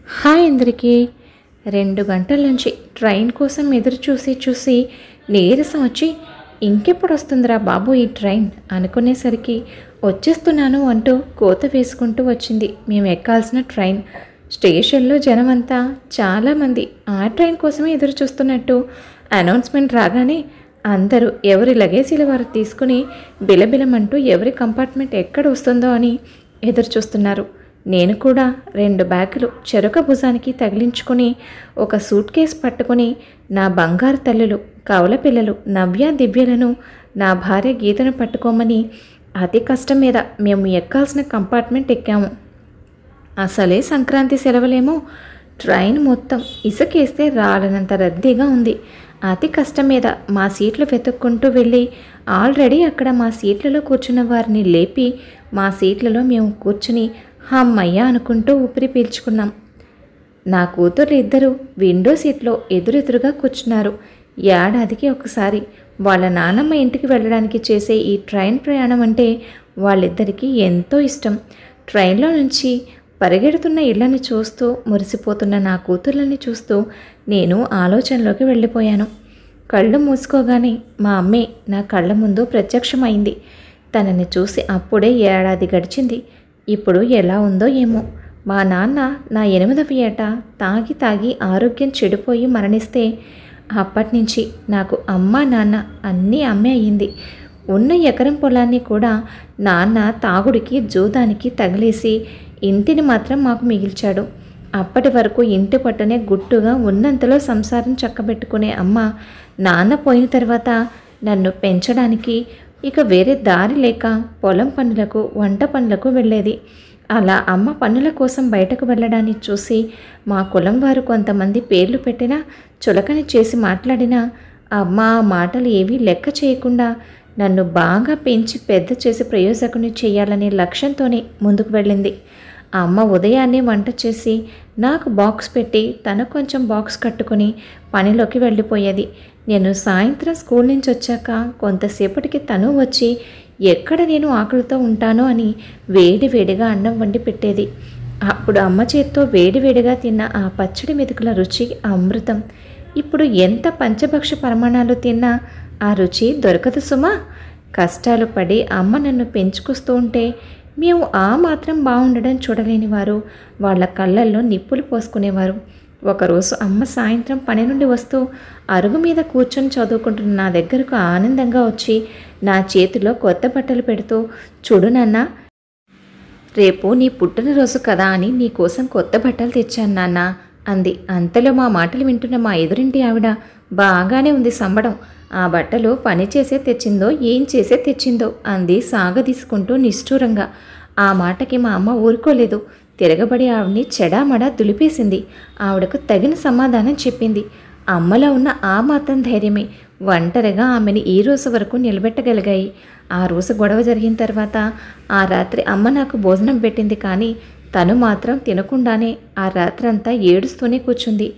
Hi అందరికీ. 2 గంటల నుంచి ట్రైన్ కోసం ఎదురు చూసి నీరసం వచ్చి ఇంకెప్పుడు వస్తుందిరా బాబు ఈ ట్రైన్ అనుకునేసరికి వచ్చేస్తున్నాను అంటూ కోత వేసుకుంటూ వచ్చింది మేము ఎక్కాల్సిన ట్రైన్. స్టేషన్లో జనమంతా చాలామంది ఆ ట్రైన్ కోసమే ఎదురు చూస్తున్నట్టు అనౌన్స్మెంట్ రాగానే అందరూ ఎవరి లగేజీల వారు తీసుకుని బిలబిలమంటూ ఎవరి కంపార్ట్మెంట్ ఎక్కడ వస్తుందో అని ఎదురు చూస్తున్నారు. నేను కూడా 2 బ్యాగులు చెరొక భుజానికి తగిలించుకొని ఒక సూట్ కేసు పట్టుకొని నా బంగారు తల్లులు కవల పిల్లలు నవ్య దివ్యలను నా భార్య గీతను పట్టుకోమని అతి కష్టం మీద మేము ఎక్కాల్సిన కంపార్ట్మెంట్ ఎక్కాము. అసలే సంక్రాంతి సెలవులేమో. ట్రైన్ మొత్తం ఇసుకేస్తే రాలనంత రద్దీగా ఉంది. అతి కష్టం మీద మా సీట్లు వెతుక్కుంటూ వెళ్ళి ఆల్రెడీ అక్కడ మా సీట్లలో కూర్చున్న వారిని లేపి మా సీట్లలో మేము కూర్చుని అమ్మయ్య అనుకుంటూ ఊపిరి పీల్చుకున్నాం. నా కూతుర్లు ఇద్దరు విండో సీట్లో ఎదురెదురుగా కూర్చున్నారు. ఏడాదికి ఒకసారి వాళ్ళ నానమ్మ ఇంటికి వెళ్ళడానికి చేసే ఈ ట్రైన్ ప్రయాణం అంటే వాళ్ళిద్దరికీ ఎంతో ఇష్టం. ట్రైన్లో నుంచి పరిగెడుతున్న ఇళ్లను చూస్తూ మురిసిపోతున్న నా కూతుర్లని చూస్తూ నేను ఆలోచనలోకి వెళ్ళిపోయాను. కళ్ళు మూసుకోగానే మా అమ్మే నా కళ్ళ ముందు ప్రత్యక్షమైంది. తనని చూసి అప్పుడే ఏడాది గడిచింది. ఇప్పుడు ఎలా ఉందో ఏమో. మా నాన్న నా 8వ ఏట తాగి ఆరోగ్యం చెడిపోయి మరణిస్తే అప్పటినుంచి నాకు అమ్మ నాన్న అన్నీ అమ్మే అయ్యింది. ఉన్న ఎకరం పొలాన్ని కూడా నాన్న తాగుడికి జూదానికి తగిలేసి ఇంటిని మాత్రం మాకు మిగిల్చాడు. అప్పటి వరకు ఇంటి పట్టునే గుట్టుగా ఉన్నంతలో సంసారం చక్కబెట్టుకునే అమ్మ నాన్న పోయిన తర్వాత నన్ను పెంచడానికి ఇక వేరే దారి లేక పొలం పనులకు వంట పనులకు వెళ్ళేది. అలా అమ్మ పనుల కోసం బయటకు వెళ్ళడాన్ని చూసి మా కులం వారు కొంతమంది పేర్లు పెట్టినా చులకని చేసి మాట్లాడినా అమ్మ ఆ మాటలు ఏవీ లెక్క చేయకుండా నన్ను బాగా పెంచి పెద్ద చేసి ప్రయోజకుని చేయాలనే లక్ష్యంతోనే ముందుకు వెళ్ళింది. అమ్మ ఉదయాన్నే వంట చేసి నాకు బాక్స్ పెట్టి తను కొంచెం బాక్స్ కట్టుకుని పనిలోకి వెళ్ళిపోయేది. నేను సాయంత్రం స్కూల్ నుంచి వచ్చాక కొంతసేపటికి తను వచ్చి ఎక్కడ నేను ఆకలితో ఉంటానో అని వేడివేడిగా అన్నం వండి పెట్టేది. అప్పుడు అమ్మ చేత్తో వేడివేడిగా తిన్న ఆ పచ్చడి మెతుకుల రుచి అమృతం. ఇప్పుడు ఎంత పంచభక్ష పరిమాణాలు తిన్నా ఆ రుచి దొరకదు సుమా. కష్టాలు పడి అమ్మ నన్ను పెంచుకొస్తూ ఉంటే మేము ఆ మాత్రం బాగుండడం చూడలేని వారు వాళ్ళ కళ్ళల్లో నిప్పులు పోసుకునేవారు. ఒకరోజు అమ్మ సాయంత్రం పని నుండి వస్తూ అరుగు మీద కూర్చొని చదువుకుంటున్న నా దగ్గరకు ఆనందంగా వచ్చి నా చేతిలో కొత్త బట్టలు పెడుతూ, చూడు నాన్న, రేపు నీ పుట్టినరోజు కదా అని నీకోసం కొత్త బట్టలు తెచ్చాను నాన్న అంది. అంతలో మా మాటలు వింటున్న మా ఎదురింటి ఆవిడ, బాగానే ఉంది సంబడం, ఆ బట్టలు పని చేసే తెచ్చిందో ఏం చేసే తెచ్చిందో అంది సాగదీసుకుంటూ నిష్ఠూరంగా. ఆ మాటకి మా అమ్మ ఊరుకోలేదు. తిరగబడి ఆవిడ్ని చెడామడా దులిపేసింది. ఆవిడకు తగిన సమాధానం చెప్పింది. అమ్మలో ఉన్న ఆ మాత్రం ధైర్యమే ఒంటరిగా ఆమెని ఈ రోజు వరకు నిలబెట్టగలిగాయి. ఆ రోజు గొడవ జరిగిన తర్వాత ఆ రాత్రి అమ్మ నాకు భోజనం పెట్టింది, కానీ తను మాత్రం తినకుండానే ఆ రాత్రంతా ఏడుస్తూనే కూర్చుంది.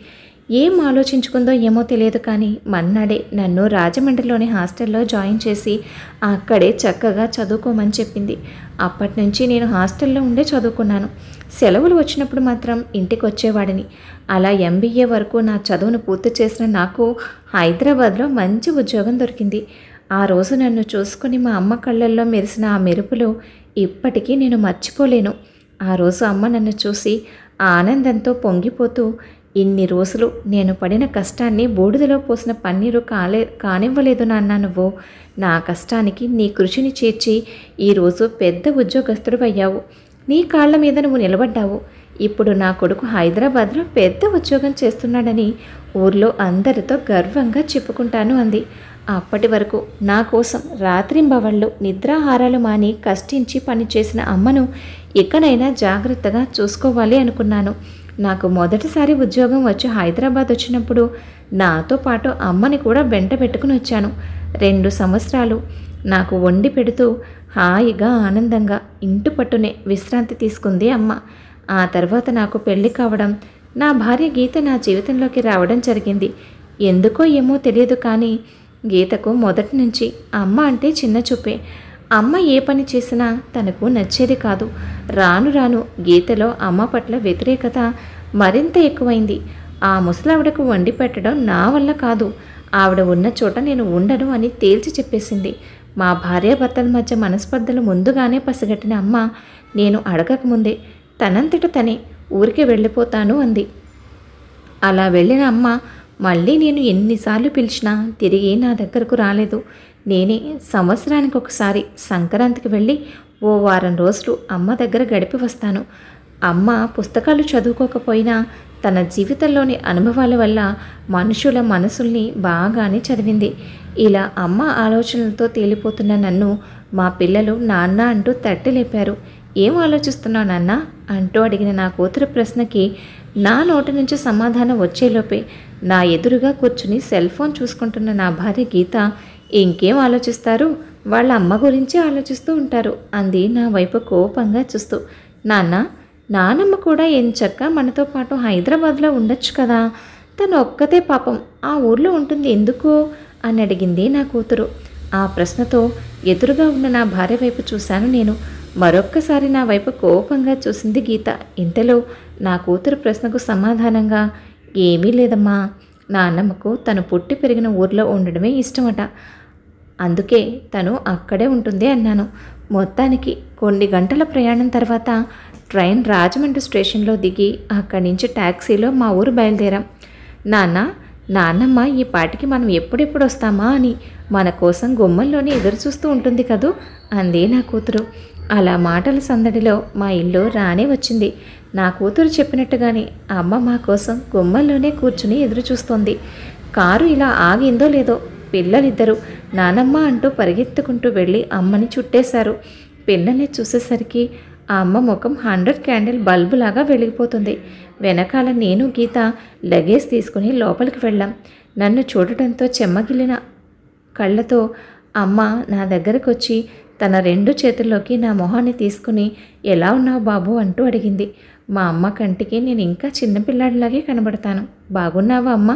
ఏం ఆలోచించుకుందో ఏమో తెలియదు, కానీ మన్నాడే నన్ను రాజమండ్రిలోని హాస్టల్లో జాయిన్ చేసి అక్కడే చక్కగా చదువుకోమని చెప్పింది. అప్పటి నుంచి నేను హాస్టల్లో ఉండే చదువుకున్నాను. సెలవులు వచ్చినప్పుడు మాత్రం ఇంటికి వచ్చేవాడిని. అలా MBA వరకు నా చదువును పూర్తి చేసిన నాకు హైదరాబాద్లో మంచి ఉద్యోగం దొరికింది. ఆ రోజు నన్ను చూసుకుని మా అమ్మ కళ్ళల్లో మెరిసిన ఆ మెరుపులు ఇప్పటికీ నేను మర్చిపోలేను. ఆ రోజు అమ్మ నన్ను చూసి ఆనందంతో పొంగిపోతూ, ఇన్ని రోజులు నేను పడిన కష్టాన్ని బూడిదలో పోసిన పన్నీరు కానివ్వలేదు నాన్న, నువ్వు నా కష్టానికి నీ కృషిని చేర్చి ఈరోజు పెద్ద ఉద్యోగస్తుడు అయ్యావు. నీ కాళ్ళ మీద నువ్వు నిలబడ్డావు. ఇప్పుడు నా కొడుకు హైదరాబాద్లో పెద్ద ఉద్యోగం చేస్తున్నాడని ఊర్లో అందరితో గర్వంగా చెప్పుకుంటాను అంది. అప్పటి వరకు నా కోసం రాత్రింబవళ్ళు నిద్రాహారాలు మాని కష్టించి పనిచేసిన అమ్మను ఇకనైనా జాగ్రత్తగా చూసుకోవాలి అనుకున్నాను. నాకు మొదటిసారి ఉద్యోగం వచ్చి హైదరాబాద్ వచ్చినప్పుడు నాతో పాటు అమ్మని కూడా వెంట పెట్టుకుని వచ్చాను. 2 సంవత్సరాలు నాకు వండి పెడుతూ హాయిగా ఆనందంగా ఇంటి పట్టునే విశ్రాంతి తీసుకుంది అమ్మ. ఆ తర్వాత నాకు పెళ్లి కావడం, నా భార్య గీత నా జీవితంలోకి రావడం జరిగింది. ఎందుకో ఏమో తెలియదు, కానీ గీతకు మొదటి నుంచి అమ్మ అంటే చిన్న చూపే. అమ్మ ఏ పని చేసినా తనకు నచ్చేది కాదు. రాను రాను గీతలో అమ్మ పట్ల వ్యతిరేకత మరింత ఎక్కువైంది. ఆ ముసలావిడకు వండి పెట్టడం నా వల్ల కాదు. ఆవిడ ఉన్న చోట నేను ఉండను అని తేల్చి చెప్పేసింది. మా భార్యాభర్తల మధ్య మనస్పర్ధలు ముందుగానే పసిగట్టిన అమ్మ నేను అడగకముందే తనంతట తనే ఊరికి వెళ్ళిపోతాను అంది. అలా వెళ్ళిన అమ్మ మళ్ళీ నేను ఎన్నిసార్లు పిలిచినా తిరిగి నా దగ్గరకు రాలేదు. నేనే సంవత్సరానికి ఒకసారి సంక్రాంతికి వెళ్ళి ఓ వారం రోజులు అమ్మ దగ్గర గడిపి వస్తాను. అమ్మ పుస్తకాలు చదువుకోకపోయినా తన జీవితంలోని అనుభవాల వల్ల మనుషుల మనసుల్ని బాగానే చదివింది. ఇలా అమ్మ ఆలోచనలతో తేలిపోతున్న నన్ను మా పిల్లలు నాన్న అంటూ తట్టి లేపారు. ఏం ఆలోచిస్తున్నావు నాన్న అంటూ అడిగిన నా కూతురు ప్రశ్నకి నా నోటి నుంచి సమాధానం వచ్చేలోపే నా ఎదురుగా కూర్చుని సెల్ ఫోన్ చూసుకుంటున్న నా భార్య గీత, ఇంకేం ఆలోచిస్తారు, వాళ్ళ అమ్మ గురించి ఆలోచిస్తూ ఉంటారు అంది నా వైపు కోపంగా చూస్తూ. నానమ్మ కూడా ఎంచక్కా మనతో పాటు హైదరాబాద్లో ఉండొచ్చు కదా, తను ఒక్కతే పాపం ఆ ఊర్లో ఉంటుంది ఎందుకు అని అడిగింది నా కూతురు. ఆ ప్రశ్నతో ఎదురుగా ఉన్న నా భార్య వైపు చూశాను నేను. మరొక్కసారి నా వైపు కోపంగా చూసింది గీత. ఇంతలో నా కూతురు ప్రశ్నకు సమాధానంగా, ఏమీ లేదమ్మా, నాన్నమ్మకు తను పుట్టి పెరిగిన ఊర్లో ఉండడమే ఇష్టమట, అందుకే తను అక్కడే ఉంటుంది అన్నాను. మొత్తానికి కొన్ని గంటల ప్రయాణం తర్వాత ట్రైన్ రాజమండ్రి స్టేషన్లో దిగి అక్కడి నుంచి ట్యాక్సీలో మా ఊరు బయలుదేరాం. నాన్నమ్మ ఈ పాటికి మనం ఎప్పుడెప్పుడు వస్తామా అని మన కోసం గుమ్మంలోనే ఎదురు చూస్తూ ఉంటుంది కదూ అంది నా కూతురు. అలా మాటల సందడిలో మా ఇల్లు రానే వచ్చింది. నా కూతురు చెప్పినట్టుగానే అమ్మ మా కోసం గుమ్మంలోనే కూర్చుని ఎదురు చూస్తోంది. కారు ఇలా ఆగిందో లేదో పిల్లలిద్దరూ నానమ్మ అంటూ పరిగెత్తుకుంటూ వెళ్ళి అమ్మని చుట్టేశారు. పిల్లల్ని చూసేసరికి ఆ అమ్మ ముఖం 100 క్యాండిల్ బల్బులాగా వెలిగిపోతుంది. వెనకాల నేను గీత లగేజ్ తీసుకుని లోపలికి వెళ్ళాం. నన్ను చూడటంతో చెమ్మగిలిన కళ్ళతో అమ్మ నా దగ్గరకు వచ్చి తన 2 చేతుల్లోకి నా మొహాన్ని తీసుకుని ఎలా ఉన్నావు బాబు అంటూ అడిగింది. మా అమ్మ కంటికి నేను ఇంకా చిన్నపిల్లాడిలాగే కనబడతాను. బాగున్నావా అమ్మ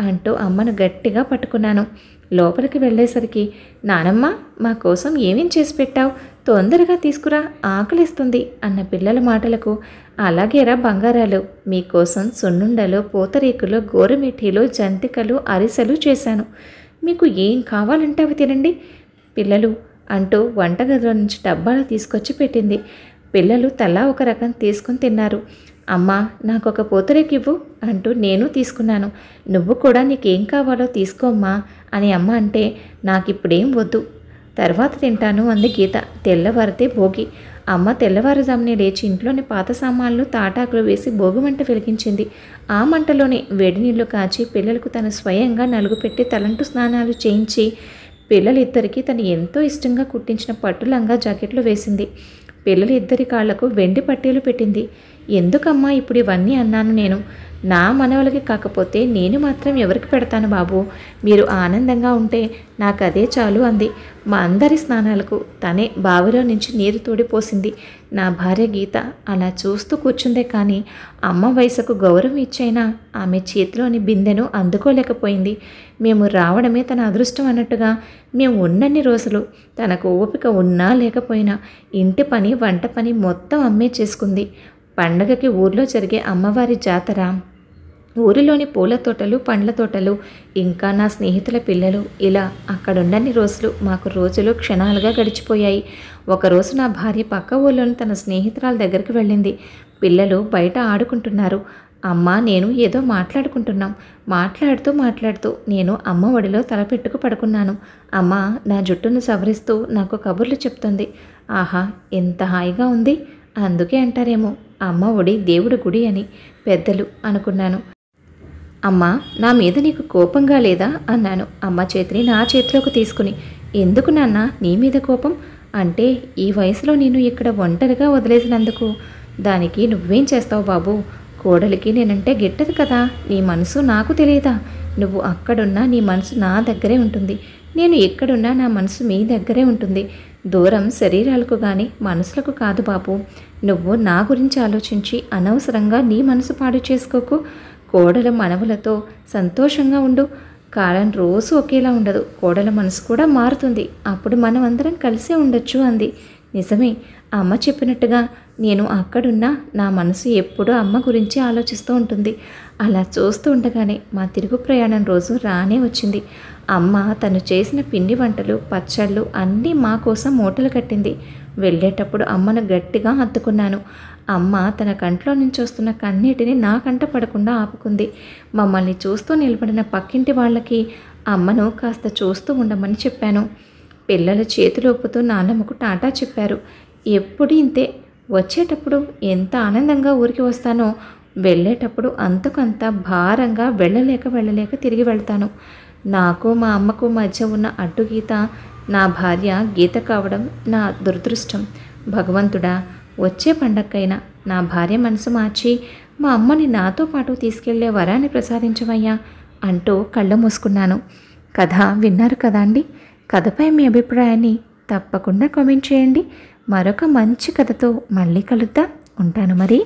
అంటూ అమ్మను గట్టిగా పట్టుకున్నాను. లోపలికి వెళ్ళేసరికి నానమ్మ మా కోసం ఏమేం చేసి పెట్టావు, తొందరగా తీసుకురా, ఆకలిస్తుంది అన్న పిల్లల మాటలకు అలాగేరా బంగారాలు, మీకోసం సున్నుండలు, పూతరేకులు, గోరుమిఠీలు, జంతికలు, అరిసెలు చేశాను, మీకు ఏం కావాలంటే అవి తినండి పిల్లలు అంటూ వంటగదిలో నుంచి డబ్బాలు తీసుకొచ్చి పెట్టింది. పిల్లలు తలా ఒక రకం తీసుకుని తిన్నారు. అమ్మ నాకొక పూతరేకు ఇవ్వు అంటూ నేను తీసుకున్నాను. నువ్వు కూడా నీకేం కావాలో తీసుకోమ్మా అని అమ్మ అంటే నాకిప్పుడేం వద్దు, తర్వాత తింటాను అంది గీత. తెల్లవారితే భోగి. అమ్మ తెల్లవారుజామునే లేచి ఇంట్లోని పాత సామాన్లు తాటాకులు వేసి భోగి మంట వెలిగించింది. ఆ మంటలోనే వేడి నీళ్లు కాచి పిల్లలకు తను స్వయంగా నలుగు పెట్టి తలంటు స్నానాలు చేయించి పిల్లలిద్దరికీ తను ఎంతో ఇష్టంగా కుట్టించిన పట్టు లంగా జాకెట్లు వేసింది. పిల్లలిద్దరి కాళ్లకు వెండి పట్టీలు పెట్టింది. ఎందుకమ్మా ఇప్పుడు ఇవన్నీ అన్నాను నేను, నా మనవలకి కాకపోతే నేను మాత్రం ఎవరికి పెడతాను బాబు, మీరు ఆనందంగా ఉంటే నాకు అదే చాలు అంది. మా అందరి స్నానాలకు తనే బావిలో నుంచి నీరు తోడిపోసింది. నా భార్య గీత అలా చూస్తూ కూర్చుందే కానీ అమ్మ వయసుకు గౌరవం ఇచ్చైనా ఆమె చేతిలోని బిందెను అందుకోలేకపోయింది. మేము రావడమే తన అదృష్టం అన్నట్టుగా మేము ఉన్నన్ని రోజులు తనకు ఓపిక ఉన్నా లేకపోయినా ఇంటి పని వంట పని మొత్తం అమ్మే చేసుకుంది. పండగకి ఊర్లో జరిగే అమ్మవారి జాతర, ఊరిలోని పూల తోటలు, పండ్ల తోటలు, ఇంకా నా స్నేహితుల పిల్లలు, ఇలా అక్కడున్నన్ని రోజులు మాకు రోజులు క్షణాలుగా గడిచిపోయాయి. ఒకరోజు నా భార్య పక్క ఊళ్ళోని తన స్నేహితురాల దగ్గరికి వెళ్ళింది. పిల్లలు బయట ఆడుకుంటున్నారు. అమ్మ నేను ఏదో మాట్లాడుకుంటున్నాం. మాట్లాడుతూ నేను అమ్మ ఒడిలో తలపెట్టుకు పడుకున్నాను. అమ్మ నా జుట్టును సవరిస్తూ నాకు కబుర్లు చెప్తుంది. ఆహా ఎంత హాయిగా ఉంది, అందుకే అంటారేమో అమ్మ ఒడి దేవుడి గుడి అని పెద్దలు అనుకున్నాను. అమ్మ నా మీద నీకు కోపంగా లేదా అన్నాను అమ్మ చేతిని నా చేతిలోకి తీసుకుని. ఎందుకు నాన్న నీ మీద కోపం అంటే, ఈ వయసులో నేను ఇక్కడ ఒంటరిగా వదిలేసినందుకు. దానికి నువ్వేం చేస్తావు బాబు, కోడలికి నేనంటే గిట్టదు కదా, నీ మనసు నాకు తెలియదా, నువ్వు అక్కడున్నా నీ మనసు నా దగ్గరే ఉంటుంది, నేను ఎక్కడున్నా నా మనసు మీ దగ్గరే ఉంటుంది. దూరం శరీరాలకు కానీ మనసులకు కాదు బాబు. నువ్వు నా గురించి ఆలోచించి అనవసరంగా నీ మనసు పాడు చేసుకోకు. కోడల మనవులతో సంతోషంగా ఉండు. కాలం రోజు ఒకేలా ఉండదు, కోడల మనసు కూడా మారుతుంది, అప్పుడు మనం అందరం కలిసే ఉండొచ్చు అంది. నిజమే, అమ్మ చెప్పినట్టుగా నేను అక్కడున్నా నా మనసు ఎప్పుడూ అమ్మ గురించి ఆలోచిస్తూ ఉంటుంది. అలా చూస్తూ ఉండగానే మా తిరుగు ప్రయాణం రోజు రానే వచ్చింది. అమ్మ తను చేసిన పిండి వంటలు, పచ్చళ్ళు అన్నీ మా కోసం మూటలు కట్టింది. వెళ్ళేటప్పుడు అమ్మను గట్టిగా హత్తుకున్నాను. అమ్మ తన కంట్లో నుంచి వస్తున్న కన్నీటిని నా కంట పడకుండా ఆపుకుంది. మమ్మల్ని చూస్తూ నిలబడిన పక్కింటి వాళ్ళకి అమ్మను కాస్త చూస్తూ ఉండమని చెప్పాను. పిల్లల చేతులొప్పుతూ నాన్నమ్మకు టాటా చెప్పారు. ఎప్పుడు ఇంతే, వచ్చేటప్పుడు ఎంత ఆనందంగా ఊరికి వస్తానో వెళ్ళేటప్పుడు అంతకంత భారంగా వెళ్ళలేక తిరిగి వెళ్తాను. నాకు మా అమ్మకు మధ్య ఉన్న అడ్డుగీత నా భార్య గీత కావడం నా దురదృష్టం. భగవంతుడా, వచ్చే పండక్కైనా నా భార్య మనసు మార్చి మా అమ్మని నాతో పాటు తీసుకెళ్లే వరాన్ని ప్రసాదించవయ్యా అంటూ కళ్ళు మూసుకున్నాను. కథ విన్నారు కదా అండి. కథపై మీ అభిప్రాయాన్ని తప్పకుండా కామెంట్ చేయండి. మరొక మంచి కథతో మళ్ళీ కలుద్దాం. ఉంటాను మరి.